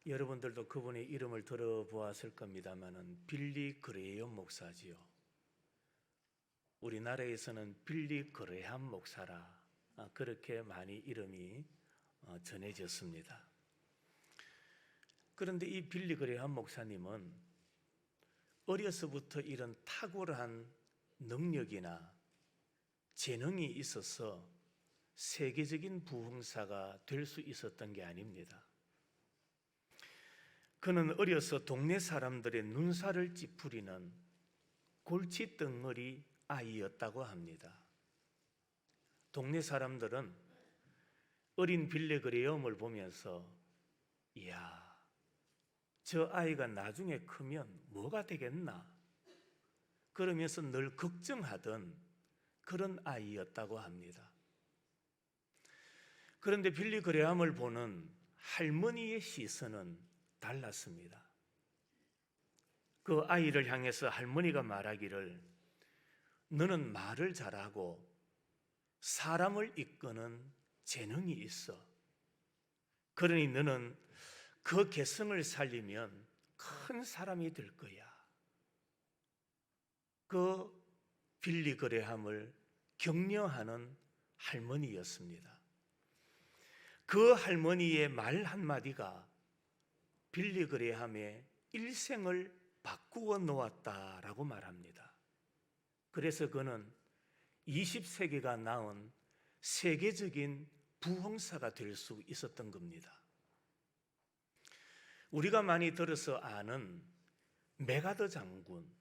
여러분들도 그분의 이름을 들어보았을 겁니다만은 빌리 그레이엄 목사지요. 우리나라에서는 빌리 그레이엄 목사라 그렇게 많이 이름이 전해졌습니다. 그런데 이 빌리 그레이엄 목사님은 어려서부터 이런 탁월한 능력이나 재능이 있어서 세계적인 부흥사가 될 수 있었던 게 아닙니다. 그는 어려서 동네 사람들의 눈살을 찌푸리는 골칫덩어리 아이였다고 합니다. 동네 사람들은 어린 빌리 그레이엄을 보면서 이야, 저 아이가 나중에 크면 뭐가 되겠나? 그러면서 늘 걱정하던 그런 아이였다고 합니다. 그런데 빌리 그레이엄을 보는 할머니의 시선은 달랐습니다. 그 아이를 향해서 할머니가 말하기를 너는 말을 잘하고 사람을 이끄는 재능이 있어. 그러니 너는 그 개성을 살리면 큰 사람이 될 거야. 그 빌리 그레이엄을 격려하는 할머니였습니다. 그 할머니의 말 한마디가 빌리 그레이엄의 일생을 바꾸어 놓았다라고 말합니다. 그래서 그는 20세기가 낳은 세계적인 부흥사가 될 수 있었던 겁니다. 우리가 많이 들어서 아는 메가더 장군,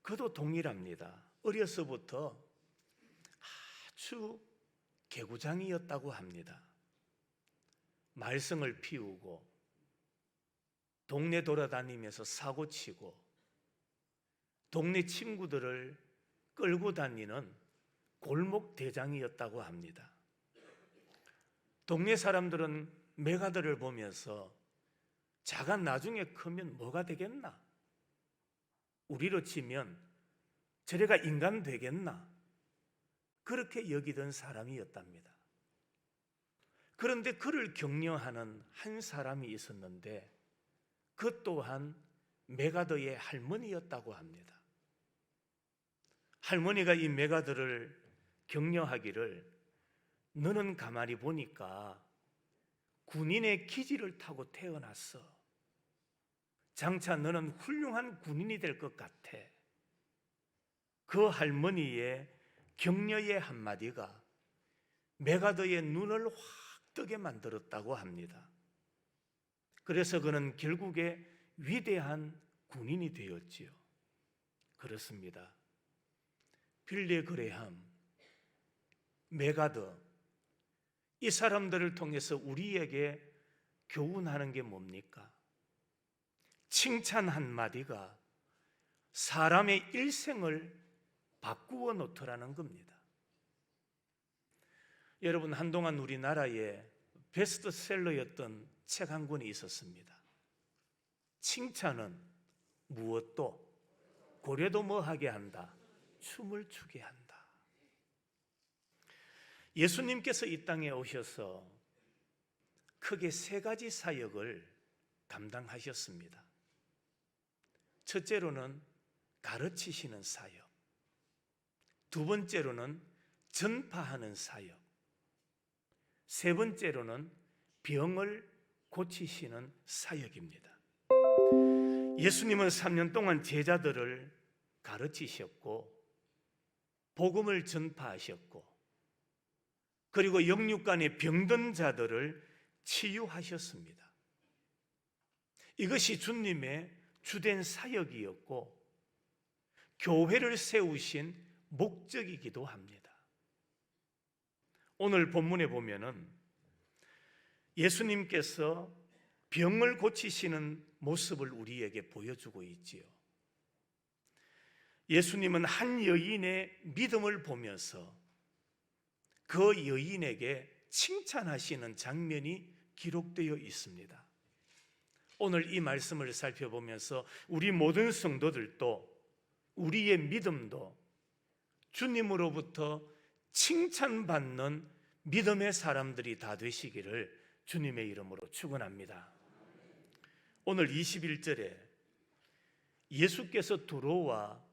그도 동일합니다. 어려서부터 아주 개구장이었다고 합니다. 말썽을 피우고 동네 돌아다니면서 사고치고 동네 친구들을 끌고 다니는 골목 대장이었다고 합니다. 동네 사람들은 메가더를 보면서 자가 나중에 크면 뭐가 되겠나? 우리로 치면 저래가 인간 되겠나? 그렇게 여기던 사람이었답니다. 그런데 그를 격려하는 한 사람이 있었는데 그 또한 메가더의 할머니였다고 합니다. 할머니가 이 메가더를 격려하기를 너는 가만히 보니까 군인의 기질을 타고 태어났어. 장차 너는 훌륭한 군인이 될 것 같아. 그 할머니의 격려의 한마디가 메가더의 눈을 확 뜨게 만들었다고 합니다. 그래서 그는 결국에 위대한 군인이 되었지요. 그렇습니다. 빌리 그레이엄, 메가더, 이 사람들을 통해서 우리에게 교훈하는 게 뭡니까? 칭찬 한마디가 사람의 일생을 바꾸어 놓더라는 겁니다. 여러분, 한동안 우리나라에 베스트셀러였던 책 한 권이 있었습니다. 칭찬은 무엇도 고래도 뭐하게 한다? 춤을 추게 한다. 예수님께서 이 땅에 오셔서 크게 세 가지 사역을 감당하셨습니다. 첫째로는 가르치시는 사역, 두 번째로는 전파하는 사역, 세 번째로는 병을 고치시는 사역입니다. 예수님은 3년 동안 제자들을 가르치셨고 복음을 전파하셨고 그리고 영육간의 병든 자들을 치유하셨습니다. 이것이 주님의 주된 사역이었고 교회를 세우신 목적이기도 합니다. 오늘 본문에 보면은 예수님께서 병을 고치시는 모습을 우리에게 보여주고 있지요. 예수님은 한 여인의 믿음을 보면서 그 여인에게 칭찬하시는 장면이 기록되어 있습니다. 오늘 이 말씀을 살펴보면서 우리 모든 성도들도 우리의 믿음도 주님으로부터 칭찬받는 믿음의 사람들이 다 되시기를 주님의 이름으로 축원합니다. 오늘 21절에 예수께서 두로와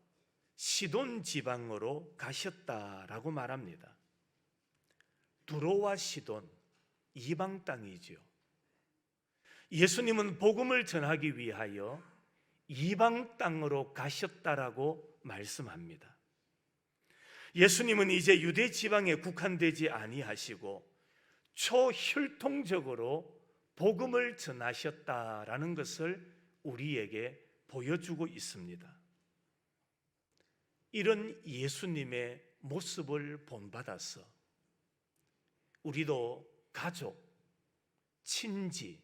시돈 지방으로 가셨다라고 말합니다. 두로와 시돈, 이방 땅이지요. 예수님은 복음을 전하기 위하여 이방 땅으로 가셨다라고 말씀합니다. 예수님은 이제 유대 지방에 국한되지 아니하시고 초혈통적으로 복음을 전하셨다라는 것을 우리에게 보여주고 있습니다. 이런 예수님의 모습을 본받아서 우리도 가족, 친지,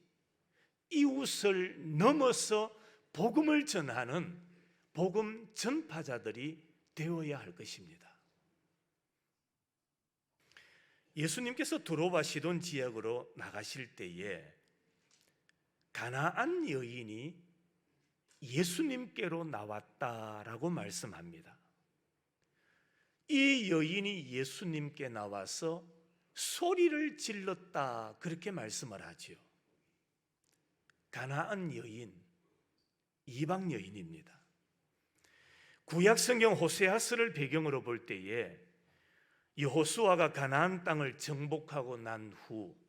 이웃을 넘어서 복음을 전하는 복음 전파자들이 되어야 할 것입니다. 예수님께서 두로와 시돈 지역으로 나가실 때에 가나안 여인이 예수님께로 나왔다라고 말씀합니다. 이 여인이 예수님께 나와서 소리를 질렀다, 그렇게 말씀을 하지요. 가나안 여인, 이방 여인입니다. 구약 성경 호세아서를 배경으로 볼 때에 여호수아가 가나안 땅을 정복하고 난 후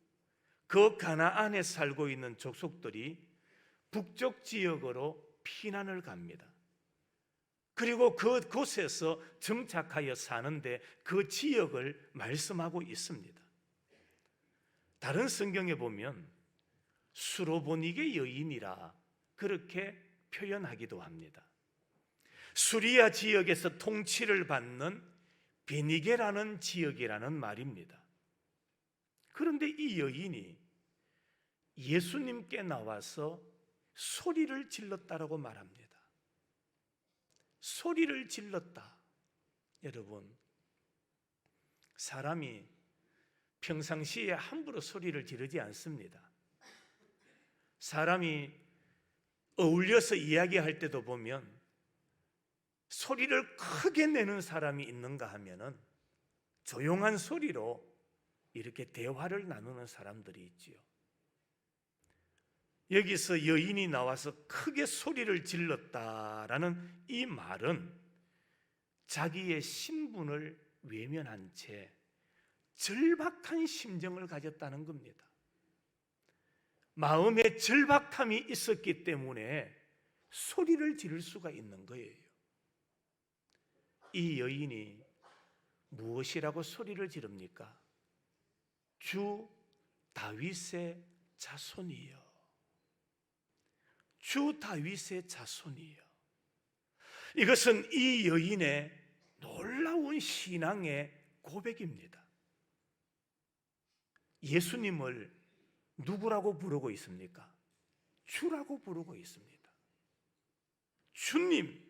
그 가나안에 살고 있는 족속들이 북쪽 지역으로 피난을 갑니다. 그리고 그곳에서 정착하여 사는데 그 지역을 말씀하고 있습니다. 다른 성경에 보면 수로보니게 여인이라 그렇게 표현하기도 합니다. 수리아 지역에서 통치를 받는 베니게라는 지역이라는 말입니다. 그런데 이 여인이 예수님께 나와서 소리를 질렀다라고 말합니다. 소리를 질렀다. 여러분, 사람이 평상시에 함부로 소리를 지르지 않습니다. 사람이 어울려서 이야기할 때도 보면 소리를 크게 내는 사람이 있는가 하면은 조용한 소리로 이렇게 대화를 나누는 사람들이 있지요. 여기서 여인이 나와서 크게 소리를 질렀다라는 이 말은 자기의 신분을 외면한 채 절박한 심정을 가졌다는 겁니다. 마음에 절박함이 있었기 때문에 소리를 지를 수가 있는 거예요. 이 여인이 무엇이라고 소리를 지릅니까? 주 다윗의 자손이요. 주 다윗의 자손이요. 이것은 이 여인의 놀라운 신앙의 고백입니다. 예수님을 누구라고 부르고 있습니까? 주라고 부르고 있습니다. 주님,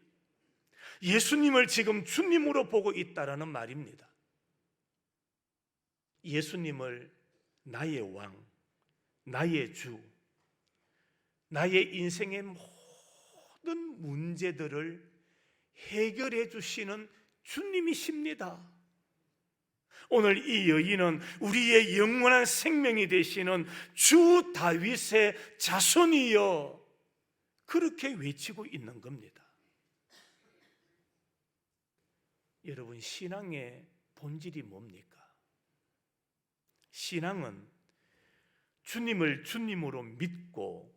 예수님을 지금 주님으로 보고 있다라는 말입니다. 예수님을 나의 왕, 나의 주, 나의 인생의 모든 문제들을 해결해 주시는 주님이십니다. 오늘 이 여인은 우리의 영원한 생명이 되시는 주 다윗의 자손이여, 그렇게 외치고 있는 겁니다. 여러분, 신앙의 본질이 뭡니까? 신앙은 주님을 주님으로 믿고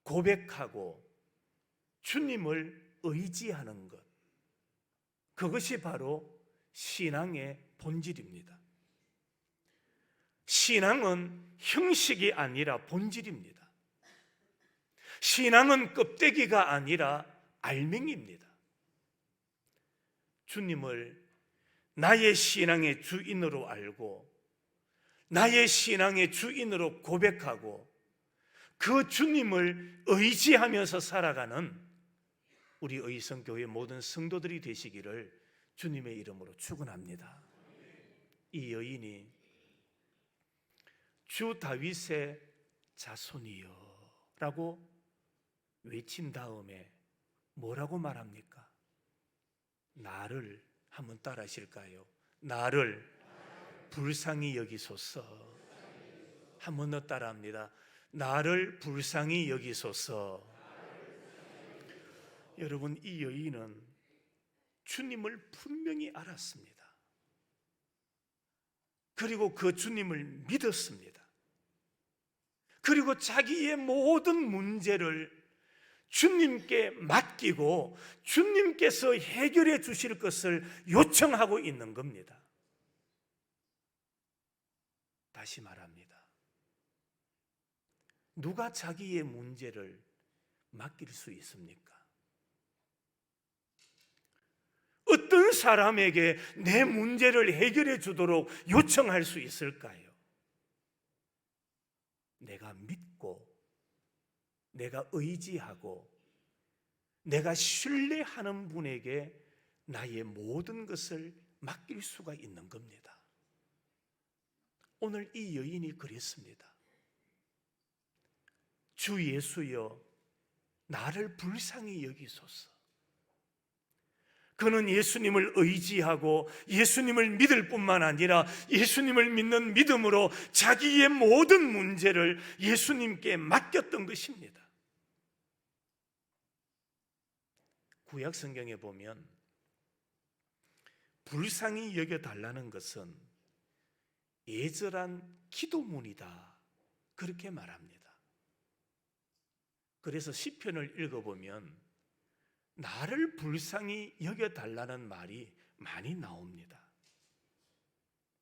고백하고 주님을 의지하는 것, 그것이 바로 신앙의 본질입니다. 신앙은 형식이 아니라 본질입니다. 신앙은 껍데기가 아니라 알맹이입니다. 주님을 나의 신앙의 주인으로 알고 나의 신앙의 주인으로 고백하고 그 주님을 의지하면서 살아가는 우리 의성교회 모든 성도들이 되시기를 주님의 이름으로 축원합니다. 이 여인이 주 다윗의 자손이여 라고 외친 다음에 뭐라고 말합니까? 나를, 한번 따라 하실까요? 나를 불쌍히 여기소서. 한 번 더 따라합니다. 나를 불쌍히 여기소서. 여러분, 이 여인은 주님을 분명히 알았습니다. 그리고 그 주님을 믿었습니다. 그리고 자기의 모든 문제를 주님께 맡기고 주님께서 해결해 주실 것을 요청하고 있는 겁니다. 다시 말합니다. 누가 자기의 문제를 맡길 수 있습니까? 어떤 사람에게 내 문제를 해결해 주도록 요청할 수 있을까요? 내가 믿고, 내가 의지하고, 내가 신뢰하는 분에게 나의 모든 것을 맡길 수가 있는 겁니다. 오늘 이 여인이 그랬습니다. 주 예수여, 나를 불쌍히 여기소서. 그는 예수님을 의지하고 예수님을 믿을 뿐만 아니라 예수님을 믿는 믿음으로 자기의 모든 문제를 예수님께 맡겼던 것입니다. 구약 성경에 보면 불쌍히 여겨달라는 것은 애절한 기도문이다, 그렇게 말합니다. 그래서 시편을 읽어보면 나를 불쌍히 여겨달라는 말이 많이 나옵니다.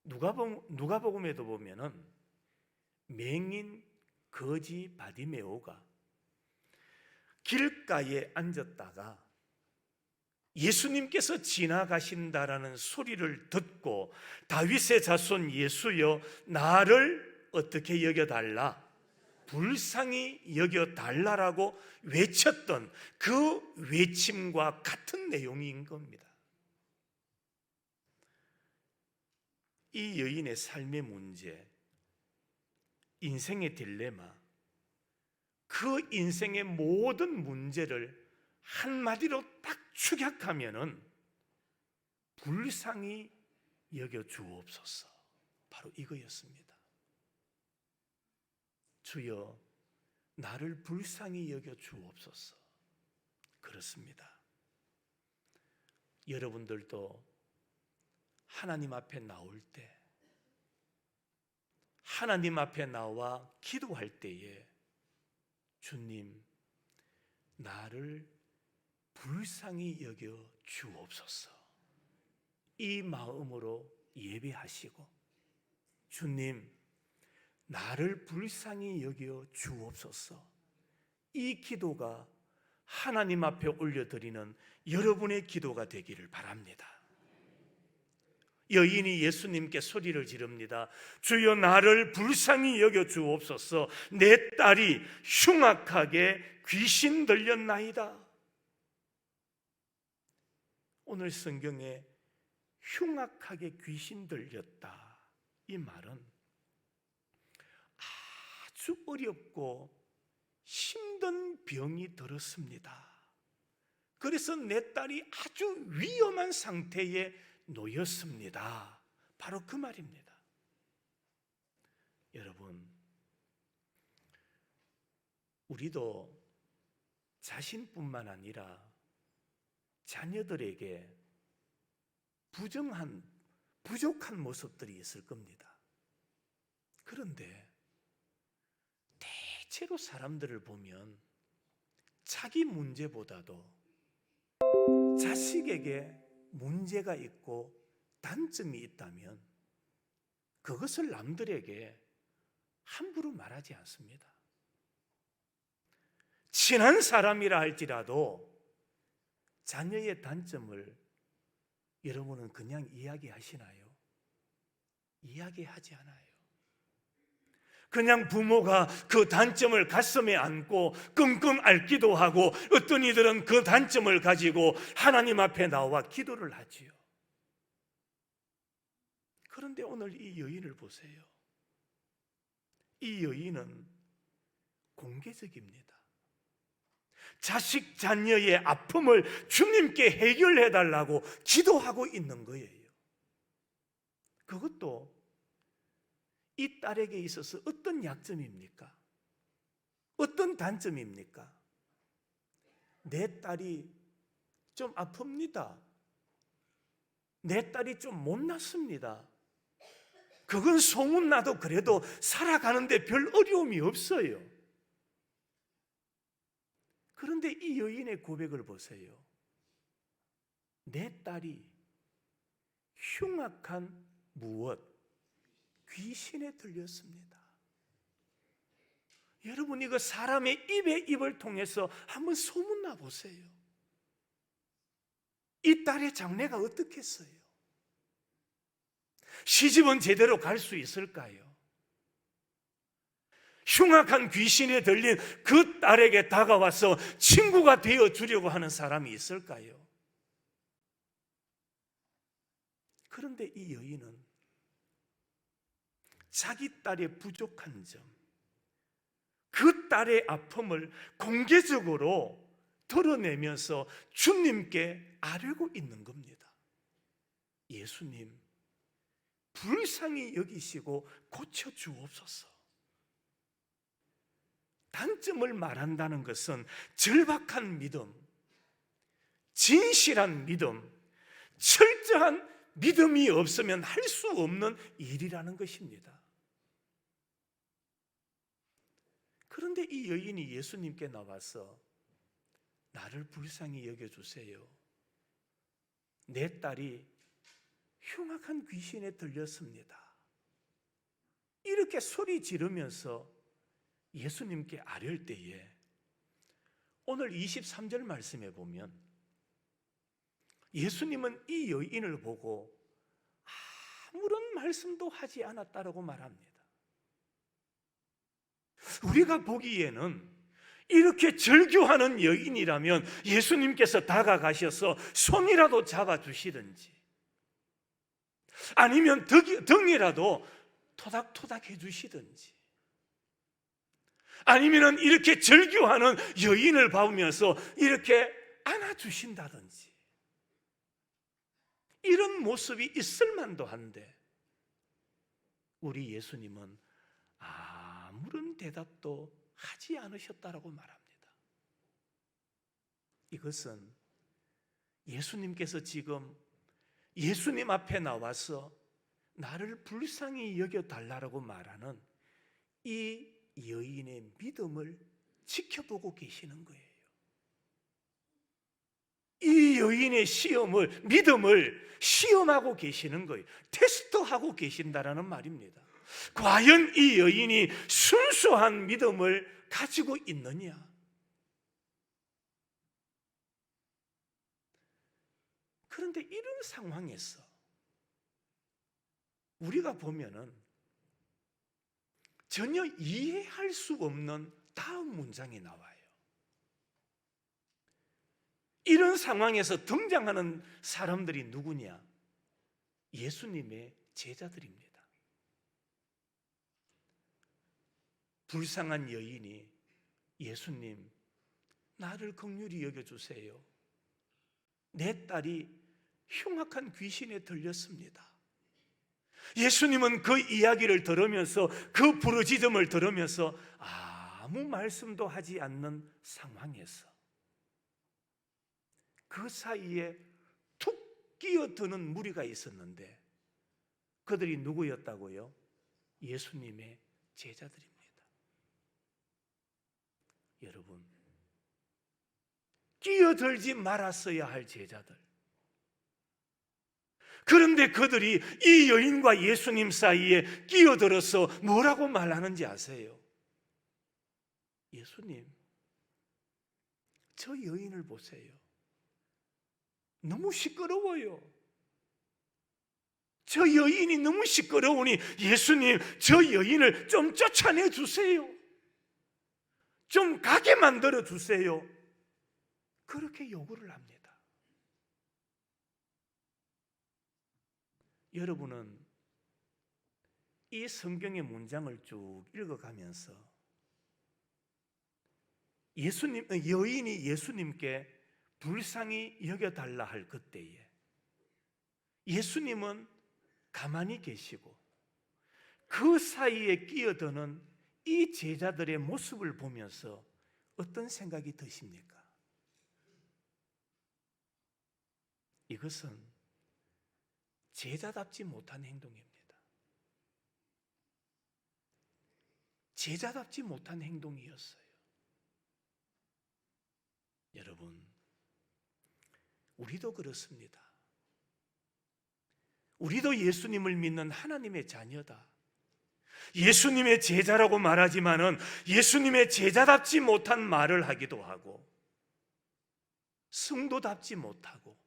누가복음에도 보면은 맹인 거지 바디메오가 길가에 앉았다가 예수님께서 지나가신다라는 소리를 듣고 다윗의 자손 예수여, 나를 어떻게 여겨달라? 불쌍히 여겨달라라고 외쳤던 그 외침과 같은 내용인 겁니다. 이 여인의 삶의 문제, 인생의 딜레마, 그 인생의 모든 문제를 한마디로 딱 축약하면은 불쌍히 여겨 주옵소서, 바로 이거였습니다. 주여, 나를 불쌍히 여겨 주옵소서. 그렇습니다. 여러분들도 하나님 앞에 나올 때, 하나님 앞에 나와 기도할 때에 주님, 나를 불쌍히 여겨 주옵소서, 이 마음으로 예배하시고, 주님, 나를 불쌍히 여겨 주옵소서, 이 기도가 하나님 앞에 올려드리는 여러분의 기도가 되기를 바랍니다. 여인이 예수님께 소리를 지릅니다. 주여, 나를 불쌍히 여겨 주옵소서. 내 딸이 흉악하게 귀신 들렸나이다. 오늘 성경에 흉악하게 귀신 들렸다, 이 말은 아주 어렵고 힘든 병이 들었습니다. 그래서 내 딸이 아주 위험한 상태에 놓였습니다. 바로 그 말입니다. 여러분, 우리도 자신뿐만 아니라 자녀들에게 부족한 모습들이 있을 겁니다. 그런데 대체로 사람들을 보면 자기 문제보다도 자식에게 문제가 있고 단점이 있다면 그것을 남들에게 함부로 말하지 않습니다. 친한 사람이라 할지라도 자녀의 단점을 여러분은 그냥 이야기하시나요? 이야기하지 않아요. 그냥 부모가 그 단점을 가슴에 안고 끙끙 앓기도 하고, 어떤 이들은 그 단점을 가지고 하나님 앞에 나와 기도를 하지요. 그런데 오늘 이 여인을 보세요. 이 여인은 공개적입니다. 자식 자녀의 아픔을 주님께 해결해 달라고 기도하고 있는 거예요. 그것도 이 딸에게 있어서 어떤 약점입니까? 어떤 단점입니까? 내 딸이 좀 아픕니다. 내 딸이 좀 못났습니다. 그건 소문나도 그래도 살아가는데 별 어려움이 없어요. 그런데 이 여인의 고백을 보세요. 내 딸이 흉악한 무엇? 귀신에 들렸습니다. 여러분, 이거 사람의 입을 통해서 한번 소문나 보세요. 이 딸의 장래가 어떻겠어요? 시집은 제대로 갈 수 있을까요? 흉악한 귀신에 들린 그 딸에게 다가와서 친구가 되어 주려고 하는 사람이 있을까요? 그런데 이 여인은 자기 딸의 부족한 점, 그 딸의 아픔을 공개적으로 드러내면서 주님께 아뢰고 있는 겁니다. 예수님, 불쌍히 여기시고 고쳐주옵소서. 단점을 말한다는 것은 절박한 믿음, 진실한 믿음, 철저한 믿음이 없으면 할 수 없는 일이라는 것입니다. 그런데 이 여인이 예수님께 나와서 나를 불쌍히 여겨주세요. 내 딸이 흉악한 귀신에 들렸습니다. 이렇게 소리 지르면서 예수님께 아뢰을 때에 오늘 23절 말씀에 보면 예수님은 이 여인을 보고 아무런 말씀도 하지 않았다라고 말합니다. 우리가 보기에는 이렇게 절규하는 여인이라면 예수님께서 다가가셔서 손이라도 잡아주시든지 아니면 등이라도 토닥토닥 해주시든지 아니면 이렇게 절규하는 여인을 보면서 이렇게 안아주신다든지 이런 모습이 있을 만도 한데 우리 예수님은 아무런 대답도 하지 않으셨다라고 말합니다. 이것은 예수님께서 지금 예수님 앞에 나와서 나를 불쌍히 여겨달라고 말하는 이 여인의 믿음을 지켜보고 계시는 거예요. 이 여인의 믿음을 시험하고 계시는 거예요. 테스트하고 계신다라는 말입니다. 과연 이 여인이 순수한 믿음을 가지고 있느냐? 그런데 이런 상황에서 우리가 보면은 전혀 이해할 수 없는 다음 문장이 나와요. 이런 상황에서 등장하는 사람들이 누구냐? 예수님의 제자들입니다. 불쌍한 여인이 예수님, 나를 긍휼히 여겨주세요. 내 딸이 흉악한 귀신에 들렸습니다. 예수님은 그 이야기를 들으면서 그 부르짖음을 들으면서 아무 말씀도 하지 않는 상황에서 그 사이에 툭 끼어드는 무리가 있었는데 그들이 누구였다고요? 예수님의 제자들입니다. 여러분, 끼어들지 말았어야 할 제자들. 그런데 그들이 이 여인과 예수님 사이에 끼어들어서 뭐라고 말하는지 아세요? 예수님, 저 여인을 보세요. 너무 시끄러워요. 저 여인이 너무 시끄러우니 예수님, 저 여인을 좀 쫓아내 주세요. 좀 가게 만들어 주세요. 그렇게 요구를 합니다. 여러분은 이 성경의 문장을 쭉 읽어가면서 여인이 예수님께 불쌍히 여겨달라 할 그때에 예수님은 가만히 계시고 그 사이에 끼어드는 이 제자들의 모습을 보면서 어떤 생각이 드십니까? 이것은 제자답지 못한 행동입니다. 제자답지 못한 행동이었어요. 여러분, 우리도 그렇습니다. 우리도 예수님을 믿는 하나님의 자녀다. 예수님의 제자라고 말하지만은 예수님의 제자답지 못한 말을 하기도 하고, 성도답지 못하고,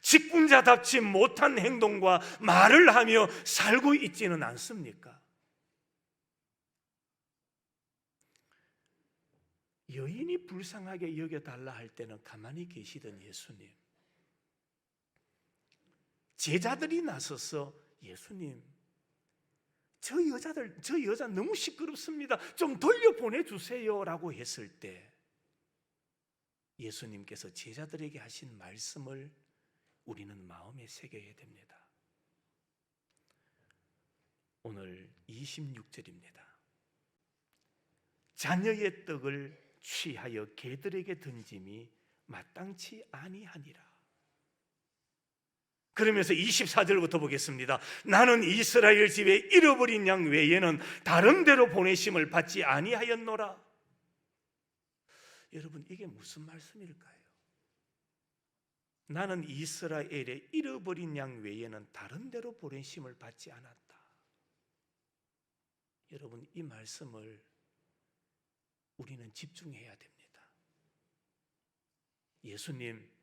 직분자답지 못한 행동과 말을 하며 살고 있지는 않습니까? 여인이 불쌍하게 여겨달라 할 때는 가만히 계시던 예수님, 제자들이 나서서 예수님, 저 여자 너무 시끄럽습니다. 좀 돌려보내주세요 라고 했을 때 예수님께서 제자들에게 하신 말씀을 우리는 마음에 새겨야 됩니다. 오늘 26절입니다. 자녀의 떡을 취하여 개들에게 던짐이 마땅치 아니하니라. 그러면서 24절부터 보겠습니다. 나는 이스라엘 집에 잃어버린 양 외에는 다른 데로 보내심을 받지 아니하였노라. 여러분, 이게 무슨 말씀일까요? 나는 이스라엘의 잃어버린 양 외에는 다른 데로 보내심을 받지 않았다. 여러분, 이 말씀을 우리는 집중해야 됩니다. 예수님,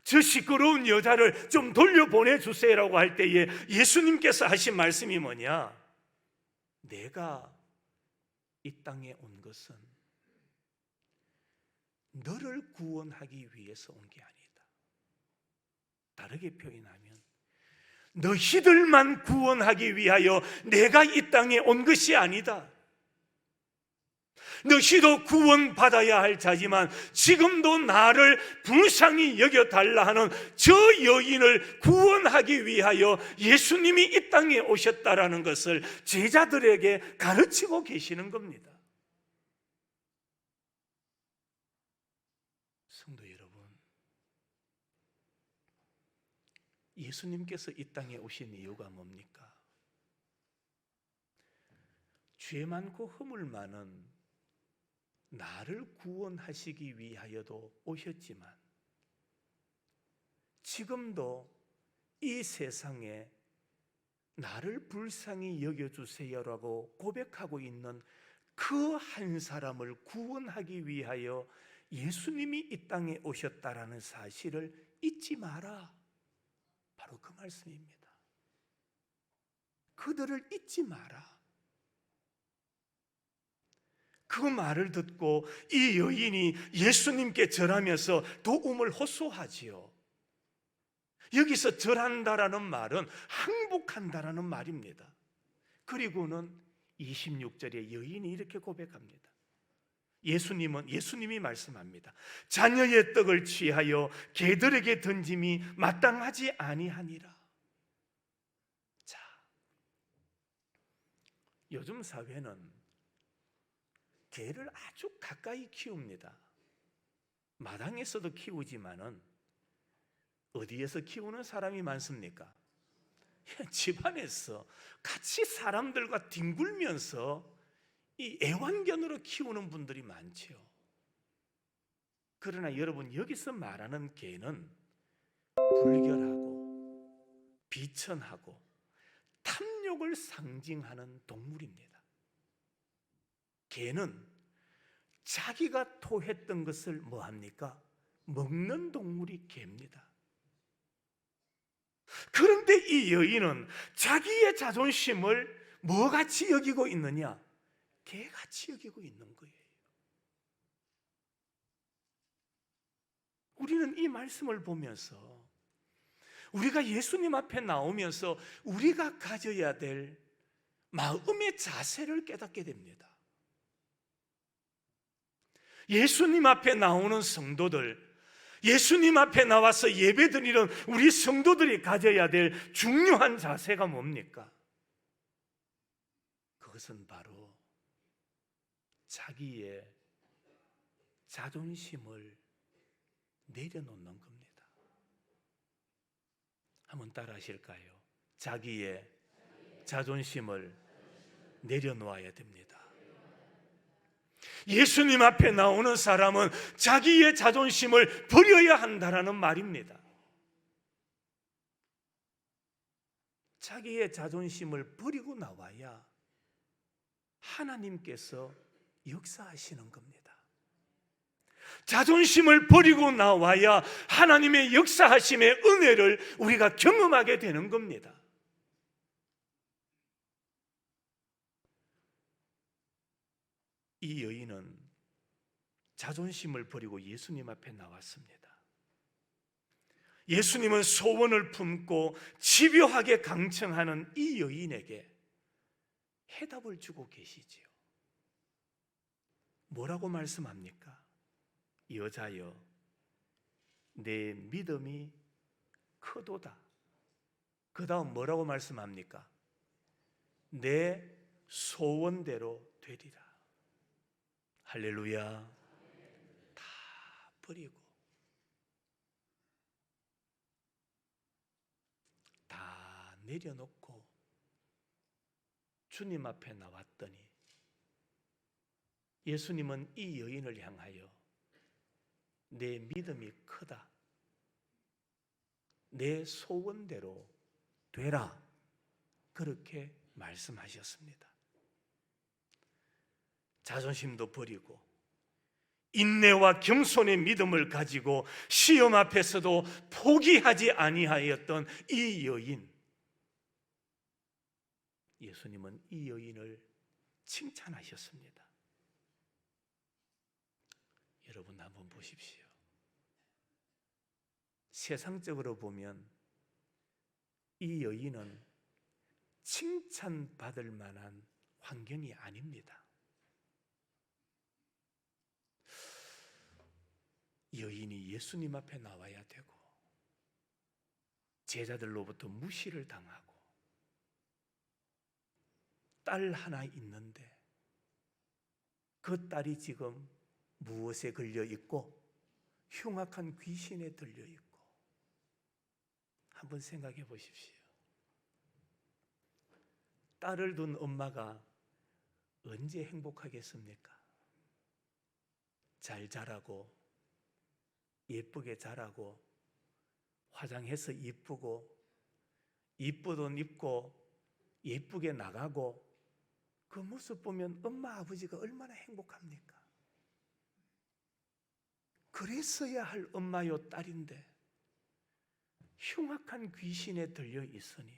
저 시끄러운 여자를 좀 돌려보내주세요라고 할 때에 예수님께서 하신 말씀이 뭐냐? 내가 이 땅에 온 것은 너를 구원하기 위해서 온 게 아니다. 다르게 표현하면 너희들만 구원하기 위하여 내가 이 땅에 온 것이 아니다. 너희도 구원받아야 할 자지만 지금도 나를 불쌍히 여겨달라 하는 저 여인을 구원하기 위하여 예수님이 이 땅에 오셨다라는 것을 제자들에게 가르치고 계시는 겁니다. 성도 여러분, 예수님께서 이 땅에 오신 이유가 뭡니까? 죄 많고 허물 많은 나를 구원하시기 위하여도 오셨지만 지금도 이 세상에 나를 불쌍히 여겨주세요라고 고백하고 있는 그 한 사람을 구원하기 위하여 예수님이 이 땅에 오셨다라는 사실을 잊지 마라. 바로 그 말씀입니다. 그들을 잊지 마라. 그 말을 듣고 이 여인이 예수님께 절하면서 도움을 호소하지요. 여기서 절한다라는 말은 항복한다라는 말입니다. 그리고는 26절에 여인이 이렇게 고백합니다. 예수님이 말씀합니다. 자녀의 떡을 취하여 개들에게 던짐이 마땅하지 아니하니라. 자, 요즘 사회는 개를 아주 가까이 키웁니다. 마당에서도 키우지만은 어디에서 키우는 사람이 많습니까? 집안에서 같이 사람들과 뒹굴면서 이 애완견으로 키우는 분들이 많죠. 그러나 여러분, 여기서 말하는 개는 불결하고 비천하고 탐욕을 상징하는 동물입니다. 개는 자기가 토했던 것을 뭐합니까? 먹는 동물이 개입니다. 그런데 이 여인은 자기의 자존심을 뭐같이 여기고 있느냐? 개같이 여기고 있는 거예요. 우리는 이 말씀을 보면서 우리가 예수님 앞에 나오면서 우리가 가져야 될 마음의 자세를 깨닫게 됩니다. 예수님 앞에 나오는 성도들, 예수님 앞에 나와서 예배드리는 우리 성도들이 가져야 될 중요한 자세가 뭡니까? 그것은 바로 자기의 자존심을 내려놓는 겁니다. 한번 따라 하실까요? 자기의 자존심을 내려놓아야 됩니다. 예수님 앞에 나오는 사람은 자기의 자존심을 버려야 한다는 말입니다. 자기의 자존심을 버리고 나와야 하나님께서 역사하시는 겁니다. 자존심을 버리고 나와야 하나님의 역사하심의 은혜를 우리가 경험하게 되는 겁니다. 이 여인은 자존심을 버리고 예수님 앞에 나왔습니다. 예수님은 소원을 품고 집요하게 강청하는 이 여인에게 해답을 주고 계시지요. 뭐라고 말씀합니까? 여자여, 내 믿음이 크도다. 그 다음 뭐라고 말씀합니까? 내 소원대로 되리라. 할렐루야. 다 버리고 다 내려놓고 주님 앞에 나왔더니 예수님은 이 여인을 향하여 내 믿음이 크다, 내 소원대로 되라, 그렇게 말씀하셨습니다. 자존심도 버리고 인내와 겸손의 믿음을 가지고 시험 앞에서도 포기하지 아니하였던 이 여인, 예수님은 이 여인을 칭찬하셨습니다. 여러분 한번 보십시오. 세상적으로 보면 이 여인은 칭찬받을 만한 환경이 아닙니다. 여인이 예수님 앞에 나와야 되고 제자들로부터 무시를 당하고 딸 하나 있는데 그 딸이 지금 무엇에 걸려 있고 흉악한 귀신에 들려 있고, 한번 생각해 보십시오. 딸을 둔 엄마가 언제 행복하겠습니까? 잘 자라고 예쁘게 자라고 화장해서 이쁘고 이쁜 옷 입고 예쁘게 나가고, 그 모습 보면 엄마 아버지가 얼마나 행복합니까? 그랬어야 할 엄마요 딸인데 흉악한 귀신에 들려 있으니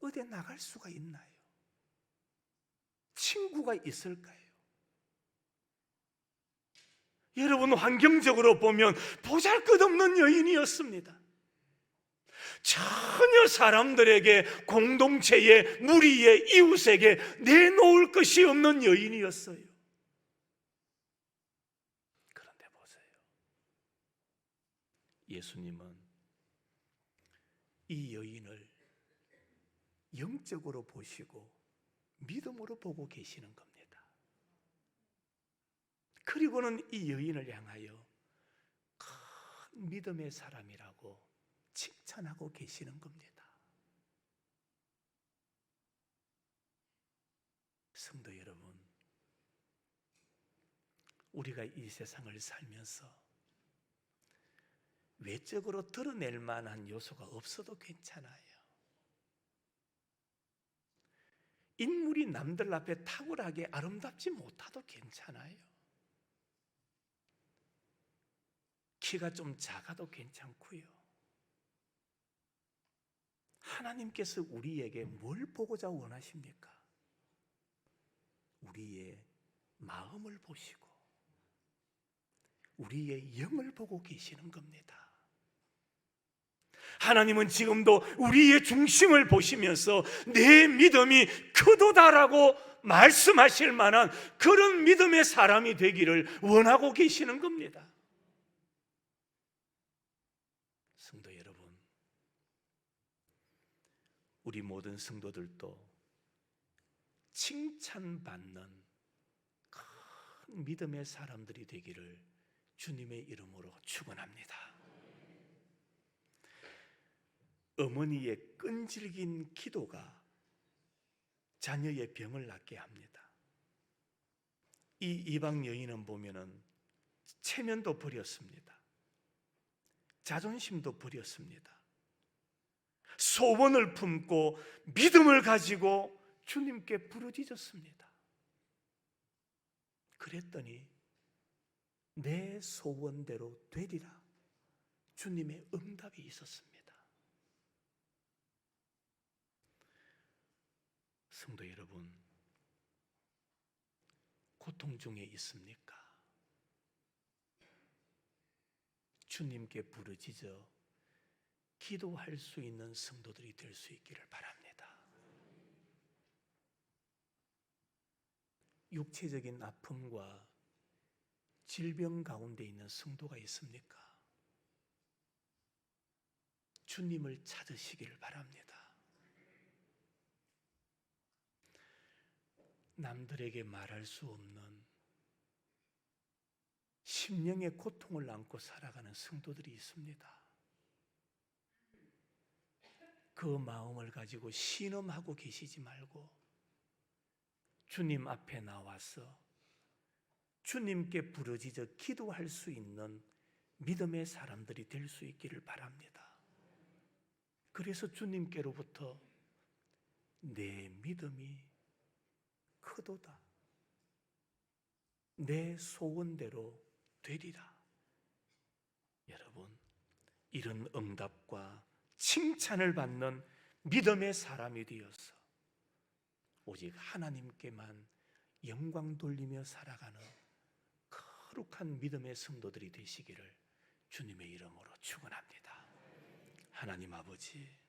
어디 나갈 수가 있나요? 친구가 있을까요? 여러분, 환경적으로 보면 보잘것없는 여인이었습니다. 전혀 사람들에게, 공동체에, 무리에, 이웃에게 내놓을 것이 없는 여인이었어요. 그런데 보세요, 예수님은 이 여인을 영적으로 보시고 믿음으로 보고 계시는 겁니다. 그리고는 이 여인을 향하여 큰 믿음의 사람이라고 칭찬하고 계시는 겁니다. 성도 여러분, 우리가 이 세상을 살면서 외적으로 드러낼 만한 요소가 없어도 괜찮아요. 인물이 남들 앞에 탁월하게 아름답지 못하도 괜찮아요. 키가 좀 작아도 괜찮고요. 하나님께서 우리에게 뭘 보고자 원하십니까? 우리의 마음을 보시고 우리의 영을 보고 계시는 겁니다. 하나님은 지금도 우리의 중심을 보시면서 내 믿음이 크도다라고 말씀하실 만한 그런 믿음의 사람이 되기를 원하고 계시는 겁니다. 성도 여러분, 우리 모든 성도들도 칭찬받는 큰 믿음의 사람들이 되기를 주님의 이름으로 축원합니다. 어머니의 끈질긴 기도가 자녀의 병을 낫게 합니다. 이 이방 여인은 보면은 체면도 버렸습니다. 자존심도 버렸습니다. 소원을 품고 믿음을 가지고 주님께 부르짖었습니다. 그랬더니 내 소원대로 되리라. 주님의 응답이 있었습니다. 성도 여러분, 고통 중에 있습니까? 주님께 부르짖어 기도할 수 있는 성도들이 될 수 있기를 바랍니다. 육체적인 아픔과 질병 가운데 있는 성도가 있습니까? 주님을 찾으시기를 바랍니다. 남들에게 말할 수 없는 심령의 고통을 안고 살아가는 성도들이 있습니다. 그 마음을 가지고 신음하고 계시지 말고 주님 앞에 나와서 주님께 부르짖어 기도할 수 있는 믿음의 사람들이 될 수 있기를 바랍니다. 그래서 주님께로부터 내 믿음이 크도다, 내 소원대로 되리라. 여러분, 이런 응답과 칭찬을 받는 믿음의 사람이 되어서 오직 하나님께만 영광 돌리며 살아가는 거룩한 믿음의 성도들이 되시기를 주님의 이름으로 축원합니다. 하나님 아버지,